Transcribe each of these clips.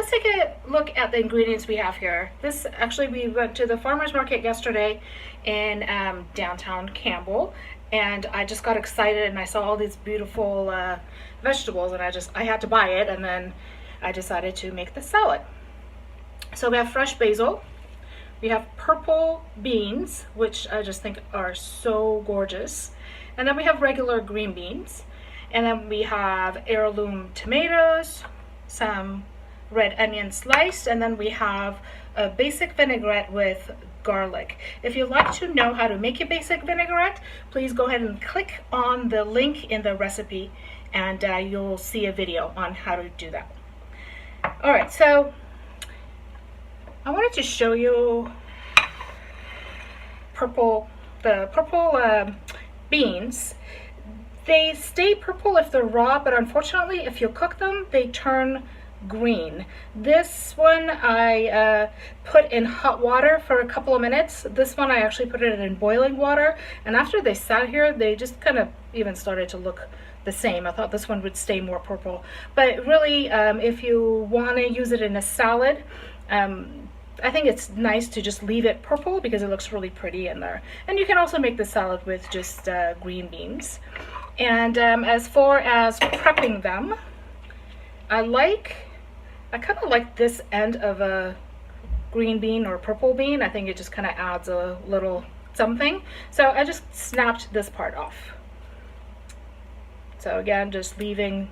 let's take a look at the ingredients we have here. This actually, we went to the farmer's market yesterday in downtown Campbell, and I just got excited and I saw all these beautiful vegetables, and I had to buy it, and then I decided to make the salad. So we have fresh basil, we have purple beans, which I just think are so gorgeous, and then we have regular green beans, and then we have heirloom tomatoes, some red onion sliced, and then we have a basic vinaigrette with garlic. If you'd like to know how to make a basic vinaigrette, please go ahead and click on the link in the recipe, and you'll see a video on how to do that. All right, so I wanted to show you the purple beans. They stay purple if they're raw, but unfortunately, if you cook them, they turn green. This one I put in hot water for a couple of minutes. This one I actually put it in boiling water, and after they sat here, they just kind of even started to look the same. I thought this one would stay more purple, but really, if you want to use it in a salad, I think it's nice to just leave it purple because it looks really pretty in there. And you can also make the salad with just green beans. And as far as prepping them, I kind of like this end of a green bean or purple bean. I think it just kind of adds a little something. So I just snapped this part off. So again, just leaving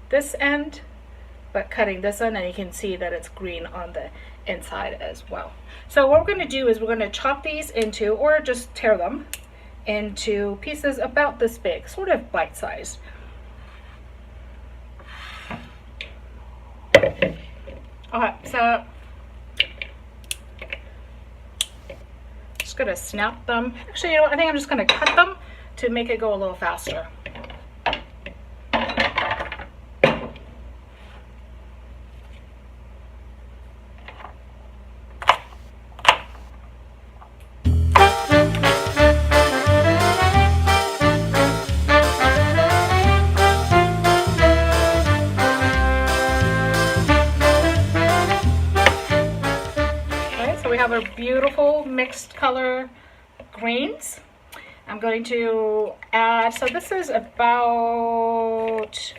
this end, but cutting this end, and you can see that it's green on the inside as well. So what we're going to do is we're going to chop these into, or just tear them into pieces about this big, sort of bite-sized. Okay, so just gonna snap them. Actually, you know what? I think I'm just gonna cut them to make it go a little faster. We have our beautiful mixed color greens. I'm going to add, so this is about,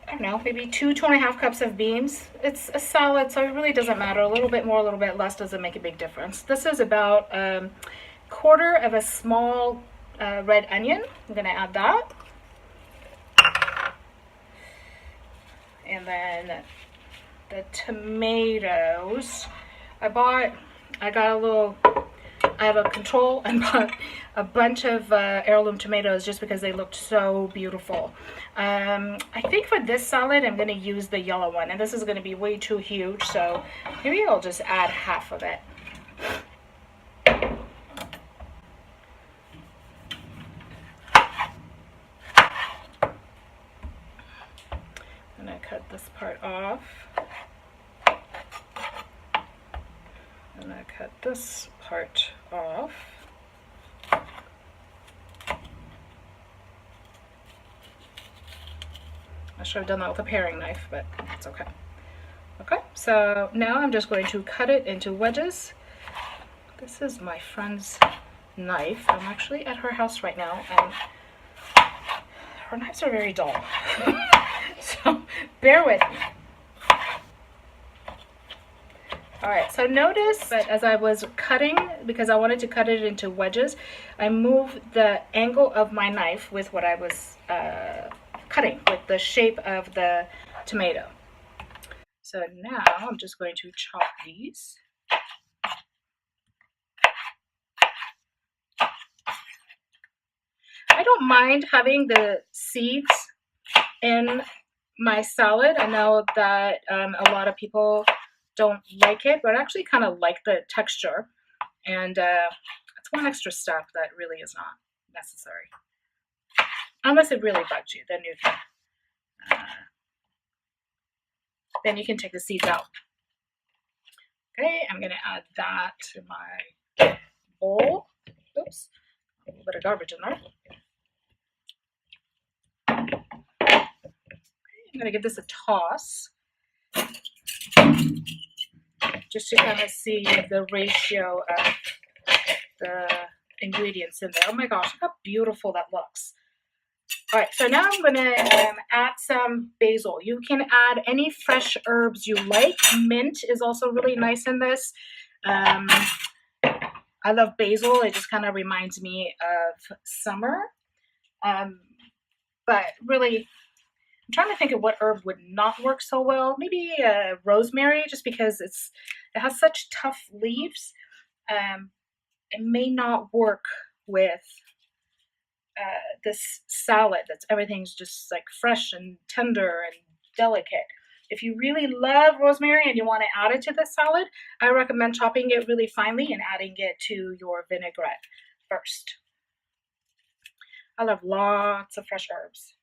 I don't know, maybe 2.5 cups of beans. It's a salad, so it really doesn't matter. A little bit more, a little bit less doesn't make a big difference. This is about a quarter of a small red onion. I'm going to add that. And then the tomatoes. I have a control and bought a bunch of heirloom tomatoes just because they looked so beautiful. I think for this salad, I'm going to use the yellow one, and this is going to be way too huge, so maybe I'll just add half of it. And I cut this part off. And I cut this part off. I should have done that with a paring knife, but it's okay. Okay, so now I'm just going to cut it into wedges. This is my friend's knife. I'm actually at her house right now, and her knives are very dull. So bear with me. Alright, so notice that as I was cutting, because I wanted to cut it into wedges, I moved the angle of my knife with what I was cutting, with the shape of the tomato. So now I'm just going to chop these. I don't mind having the seeds in my salad. I know that a lot of people don't like it, but I actually kind of like the texture, and it's one extra step that really is not necessary, unless it really bugs you. Then you can take the seeds out. Okay, I'm gonna add that to my bowl. Oops, a little bit of garbage in there. Okay, I'm gonna give this a toss. just to kind of see the ratio of the ingredients in there. Oh my gosh, look how beautiful that looks. All right, so now I'm gonna add some basil. You can add any fresh herbs you like. Mint is also really nice in this. I love basil. It just kind of reminds me of summer. But really, I'm trying to think of what herb would not work so well. Maybe rosemary, just because it has such tough leaves. It may not work with this salad. Everything's just like fresh and tender and delicate. If you really love rosemary and you want to add it to the salad, I recommend chopping it really finely and adding it to your vinaigrette first. I love lots of fresh herbs.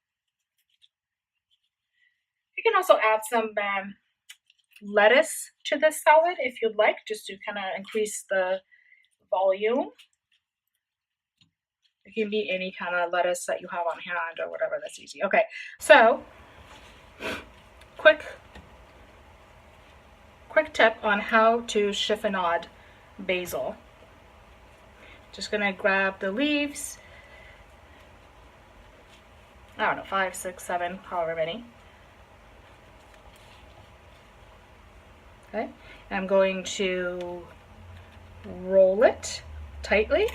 You can also add some lettuce to this salad if you'd like, just to kind of increase the volume. It can be any kind of lettuce that you have on hand or whatever, that's easy. Okay, so quick tip on how to chiffonade basil. Just gonna grab the leaves. I don't know, 5, 6, 7, however many. Okay, and I'm going to roll it tightly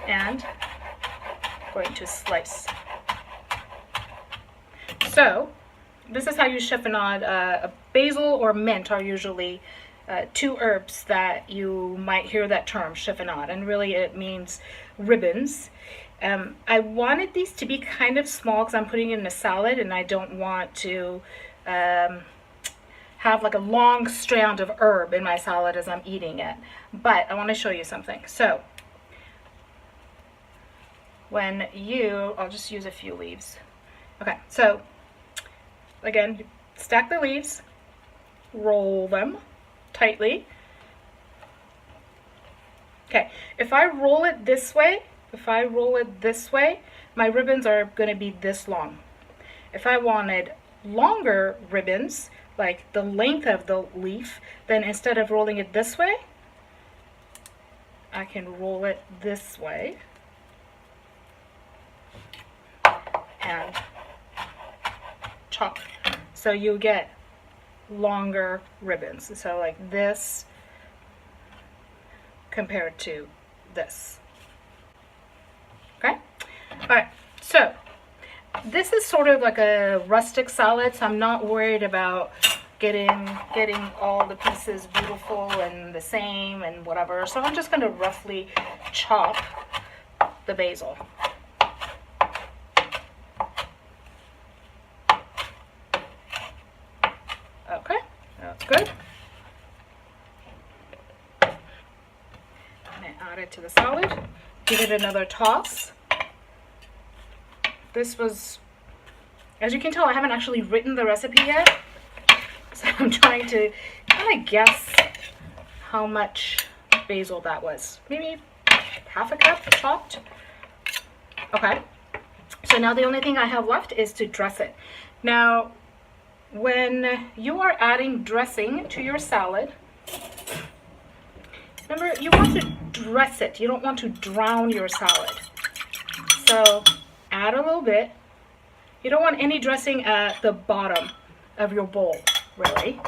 and going to slice. So this is how you chiffonade. Basil or mint are usually two herbs that you might hear that term, chiffonade, and really it means ribbons. I wanted these to be kind of small because I'm putting it in a salad and I don't want to have like a long strand of herb in my salad as I'm eating it. But I want to show you something. So I'll just use a few leaves. Okay, so again, stack the leaves, roll them tightly. Okay, if I roll it this way, my ribbons are going to be this long. If I wanted longer ribbons, like the length of the leaf, then instead of rolling it this way, I can roll it this way and chop. So you get longer ribbons. So like this compared to this. Okay? All right. So this is sort of like a rustic salad, so I'm not worried about getting all the pieces beautiful and the same and whatever. So I'm just going to roughly chop the basil. Okay, that's good. I'm going to add it to the salad. Give it another toss. This was, as you can tell, I haven't actually written the recipe yet. So I'm trying to kind of guess how much basil that was. Maybe half a cup chopped. Okay. So now the only thing I have left is to dress it. Now, when you are adding dressing to your salad, remember, you want to dress it. You don't want to drown your salad. So add a little bit. You don't want any dressing at the bottom of your bowl, really.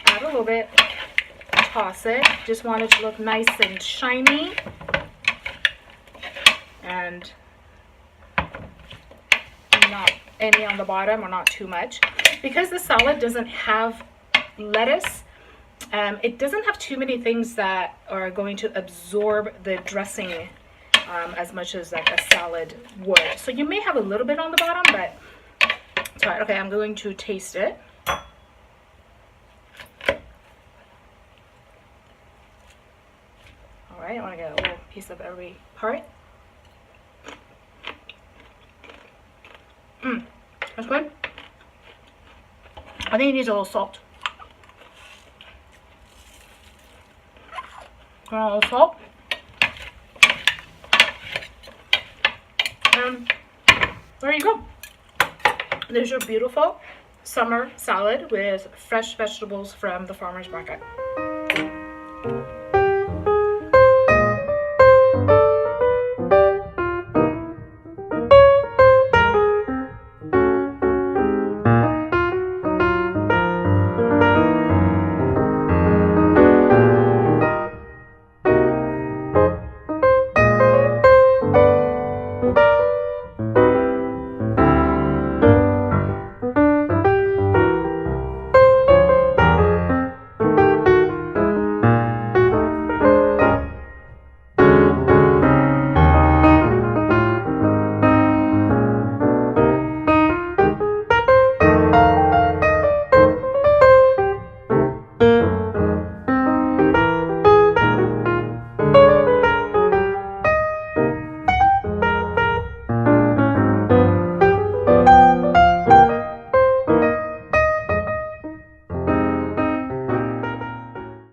Add a little bit, toss it. Just want it to look nice and shiny. And not any on the bottom, or not too much. Because the salad doesn't have lettuce, it doesn't have too many things that are going to absorb the dressing as much as like a salad would. So you may have a little bit on the bottom, but it's all right. Okay, I'm going to taste it. All right, I want to get a little piece of every part. That's good. I think it needs a little salt. A little salt. And there you go. There's your beautiful summer salad with fresh vegetables from the farmer's market.